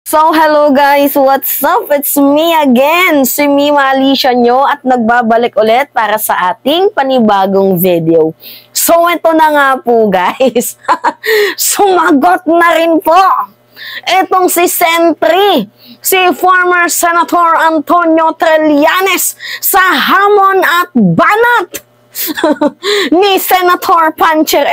So, hello guys! What's up? It's me again, si Mima Alicia nyo at nagbabalik ulit para sa ating panibagong video. So, ito na nga po guys. Sumagot na rin po itong si Sentry, si former Senator Antonio Trillanes sa hamon at banat ni Senator Pancher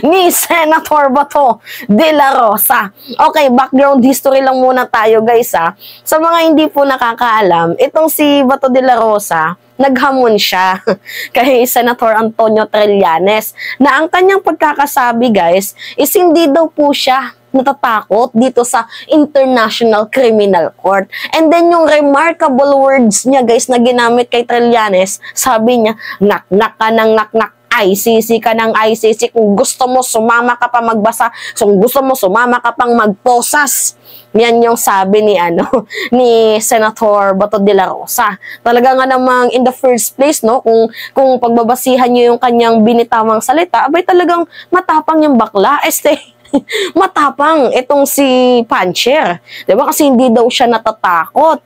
ni Senator Bato de la Rosa. Okay, background history lang muna tayo guys ha. Sa mga hindi po nakakaalam, itong si Bato de la Rosa, naghamon siya kay Senator Antonio Trillanes na ang kanyang pagkakasabi guys is hindi daw po siya natatakot dito sa International Criminal Court. And then yung remarkable words niya guys na ginamit kay Trillanes, sabi niya, nak-nak ka ng nak-nak, ICC ka ng ICC, kung gusto mo sumama ka pa magbasa, kung gusto mo sumama ka pang magposas. Yan yung sabi ni ni Senator Bato de la Rosa. Talaga nga namang in the first place no, kung pagbabasihan niyo yung kanyang binitawang salita, abay talagang matapang yung bakla. Matapang itong si Pancher. Diba? Kasi hindi daw siya natatakot.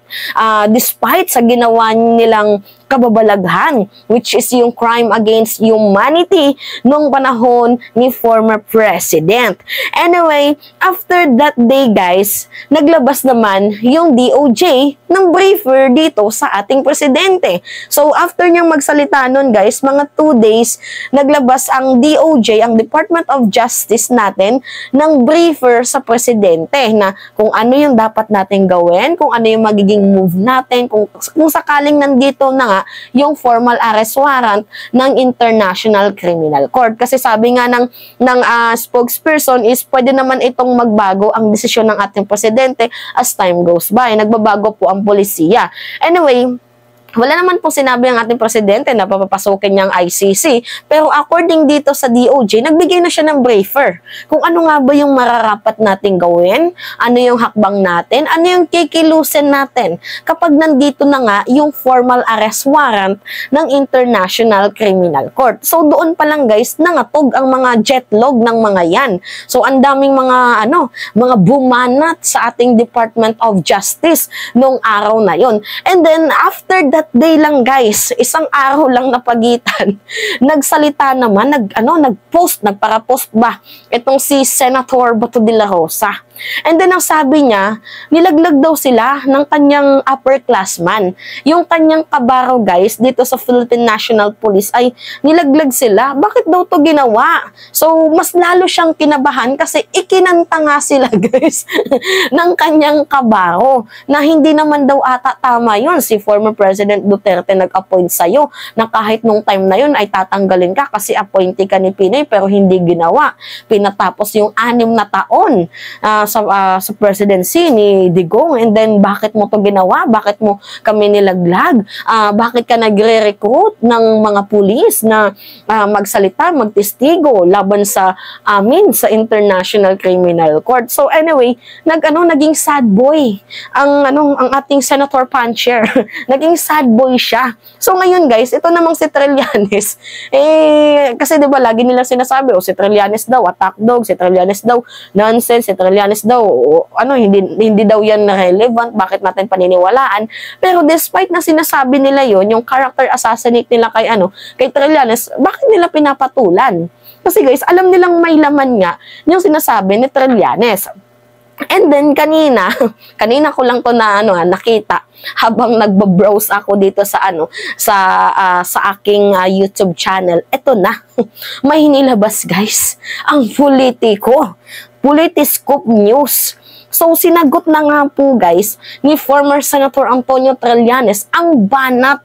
Despite sa ginawa nilang kababalaghan, which is yung crime against humanity nung panahon ni former president. Anyway, after that day guys, naglabas naman yung DOJ ng briefer dito sa ating presidente. So after niyang magsalita nun guys, mga 2 days, naglabas ang DOJ, ang Department of Justice natin, ng briefer sa presidente na kung ano yung dapat natin gawin, kung ano yung magiging move natin, kung sakaling nandito na nga yung formal arrest warrant ng International Criminal Court. Kasi sabi nga ng spokesperson is pwede naman itong magbago ang desisyon ng ating presidente as time goes by. Nagbabago po ang polisiya. Anyway, wala naman po sinabi ang ating presidente na papapasukin niyang ICC. Pero according dito sa DOJ, nagbigay na siya ng briefer. Kung ano nga ba yung mararapat natin gawin, ano yung hakbang natin, ano yung kikilusin natin kapag nandito na nga yung formal arrest warrant ng International Criminal Court. So doon pa lang guys, nangatog ang mga jetlog ng mga yan. So ang daming mga mga bumanat sa ating Department of Justice nung araw na yon. And then after that day lang guys, isang araw lang na pagitan, nagsalita naman, nagpara-post ba itong si Senator Bato de la Rosa. And then ang sabi niya, nilaglag daw sila ng kanyang upperclassman. Yung kanyang kabaro guys, dito sa Philippine National Police ay nilaglag sila. Bakit daw to ginawa? So mas lalo siyang kinabahan kasi ikinanta nga sila guys ng kanyang kabaro na hindi naman daw ata tama yun. Si former President Duterte nag-appoint sa'yo na kahit nung time na yun ay tatanggalin ka kasi appointee ka ni Pinay pero hindi ginawa. Pinatapos yung 6 na taon sa presidency ni Digong, and then bakit mo to ginawa? Bakit mo kami nilaglag? Bakit ka nagre-recruit ng mga pulis na magsalita, magtestigo laban sa amin sa International Criminal Court? So anyway, naging sad boy ang ating Senator Pancher. Naging sad boy siya. So ngayon guys, ito namang si Trillanes, kasi 'di ba lagi nila sinasabi, si Trillanes daw attack dog, si Trillanes daw nonsense, si Trillanes daw hindi daw yan relevant, bakit natin paniniwalaan? Pero despite na sinasabi nila yon, yung character assassinate nila kay Trillanes, bakit nila pinapatulan? Kasi guys, alam nilang may laman nga yung sinasabi ni Trillanes. And then kanina ko lang to nakita habang nagbo-browse ako dito sa sa aking YouTube channel. Ito na. May nilabas guys ang Politiscope News. So, sinagot na nga po guys ni former Senator Antonio Trillanes ang banat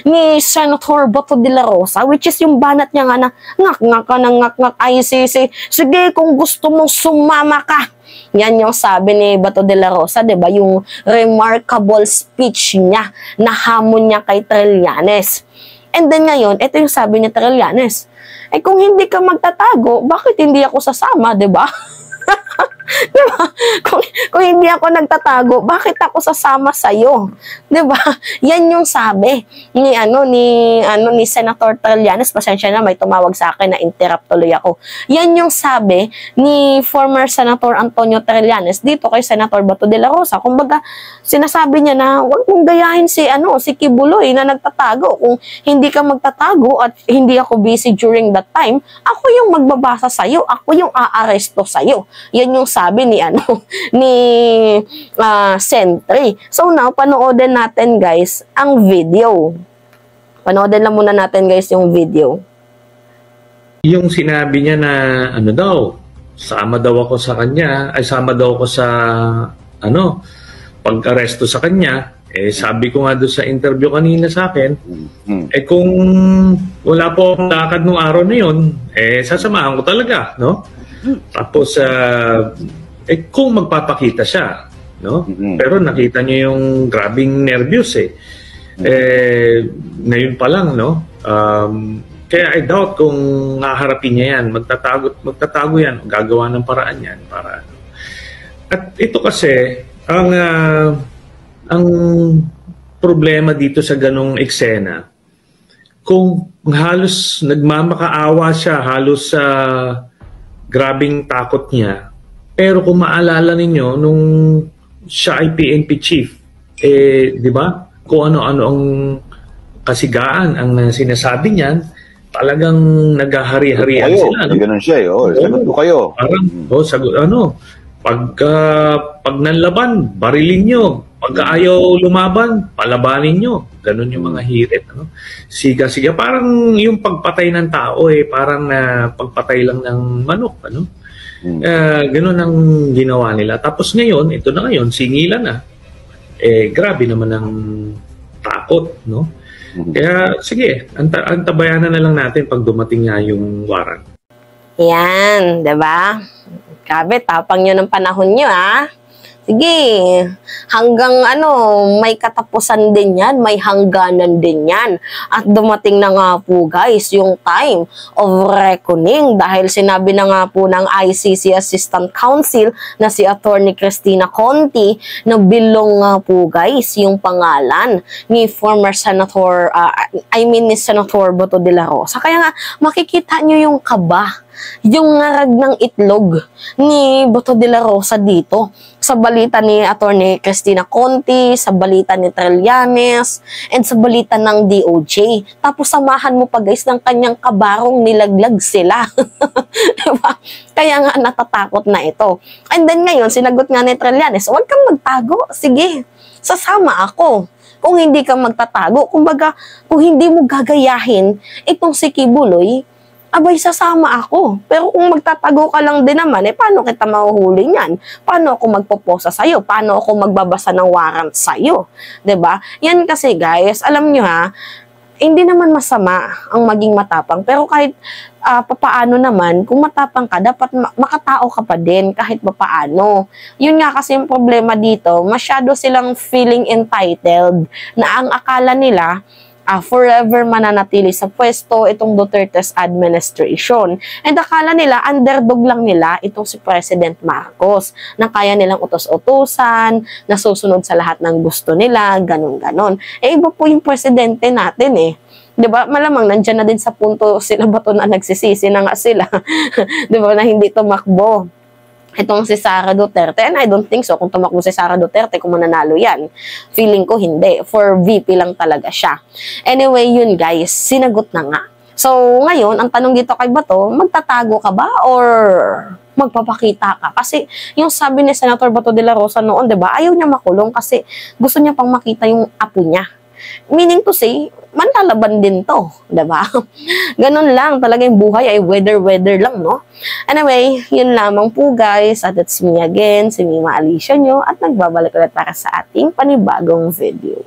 ni Senator Bato de la Rosa, which is yung banat niya nga na ngak-ngak ICC. Sige, kung gusto mong sumama ka. Yan yung sabi ni Bato de la Rosa, diba? Yung remarkable speech niya na hamon niya kay Trillanes. And then ngayon, ito yung sabi ni Trillanes. Kung hindi ka magtatago, bakit hindi ako sasama, diba? Diba? Kung hindi ako nagtatago, bakit ako sasama sa'yo? 'Di ba? Yan yung sabi ni Senator Trillanes. Pasensya na, may tumawag sa akin na interrupt tuloy ako. Yan yung sabi ni former Senator Antonio Trillanes dito kay Senator Bato de la Rosa. Kumbaga, sinasabi niya na huwag mong gayahin si Kibuloy na nagtatago. Kung hindi ka magtatago at hindi ako busy during that time, ako yung magbabasa sa'yo, ako yung aaresto sa'yo. Yan yung sabi ni Sentry. So now, panoodin natin guys ang video. Panoodin lang muna natin guys yung video. Yung sinabi niya na sama daw ako sa kanya, sama daw ako sa pag-aresto sa kanya. Sabi ko nga doon sa interview kanina sa akin, kung wala po akong lakad nung araw na yun, sasamahan ko talaga, no? Tapos, kung magpapakita siya, no? Pero nakita niyo yung grabing nervyos ngayon pa lang, no? Kaya I doubt kung haharapin niya yan, magtatago yan, gagawa ng paraan yan para At ito kasi ang problema dito sa ganong eksena, kung halos nagmamakaawa siya, halos grabing takot niya. Pero kung maalala ninyo, nung siya ay PNP chief, di ba? Kung ano-ano ang kasigaan ang sinasabi niyan, talagang naghahari-harian sila. Ganun siya, sagot ko kayo. Parang, sagot, pag nanlaban, barilin nyo. Pag ayaw lumaban, palabanin nyo. Ganun yung mga hirit. Siga-siga. Parang yung pagpatay ng tao, parang pagpatay lang ng manok. Ganun ang ginawa nila. Tapos ngayon, ito na ngayon, singilan na. Grabe naman ang takot, no? Kaya, sige, antabayanan na lang natin pag dumating nga yung warrant. Yan, diba? Grabe, tapang nyo ng panahon nyo, ha? Sige, hanggang may katapusan din yan, may hangganan din yan. At dumating na nga po guys, yung time of reckoning dahil sinabi na nga po ng ICC Assistant Counsel na si Attorney Cristina Conti na bilong nga po guys yung pangalan ni former Senator, ni Senator Bato de la Rosa. Kaya nga, makikita nyo yung kaba, yung ngarag ng itlog ni Bato de la Rosa dito sa balita ni Attorney Cristina Conti, sa balita ni Trillanes, and sa balita ng DOJ. Tapos samahan mo pa guys ng kanyang kabarong nilaglag sila. Diba? Kaya nga natatakot na ito. And then ngayon, sinagot nga ni Trillanes, huwag kang magtago, sige, sasama ako. Kung hindi ka magtatago, kumbaga, kung hindi mo gagayahin itong si Kibuloy, abay, sasama ako. Pero kung magtatago ka lang din naman, paano kita mahuhuli niyan? Paano ako magpoposa sa'yo? Paano ako magbabasa ng warrant sa'yo? 'Di ba? Yan kasi guys, alam nyo ha, hindi naman masama ang maging matapang. Pero kahit papaano naman, kung matapang ka, dapat makatao ka pa din kahit papaano. Yun nga kasi yung problema dito, masyado silang feeling entitled na ang akala nila, forever mananatili sa pwesto itong Duterte's administration. And akala nila, underdog lang nila itong si President Marcos, na kaya nilang utos-utusan, na susunod sa lahat ng gusto nila, ganun-ganon. Iba po yung presidente natin 'Di ba? Malamang nandiyan na din sa punto sila Bato na nagsisisi na nga sila. 'Di ba? Na hindi tumakbo itong si Sara Duterte, and I don't think so kung tumakbo si Sara Duterte kung mananalo yan. Feeling ko hindi. For VP lang talaga siya. Anyway, yun guys, sinagot na nga. So, ngayon, ang tanong dito kay Bato, magtatago ka ba or magpapakita ka? Kasi yung sabi ni Senator Bato de la Rosa noon, 'di ba? Ayaw niya makulong kasi gusto niya pang makita yung apo niya. Meaning to say, manlalaban din to, diba? Ganun lang, talaga yung buhay ay weather lang, no? Anyway, yun lamang po guys, at it's me again, si Mima Alicia nyo, at nagbabalik ulit para sa ating panibagong video.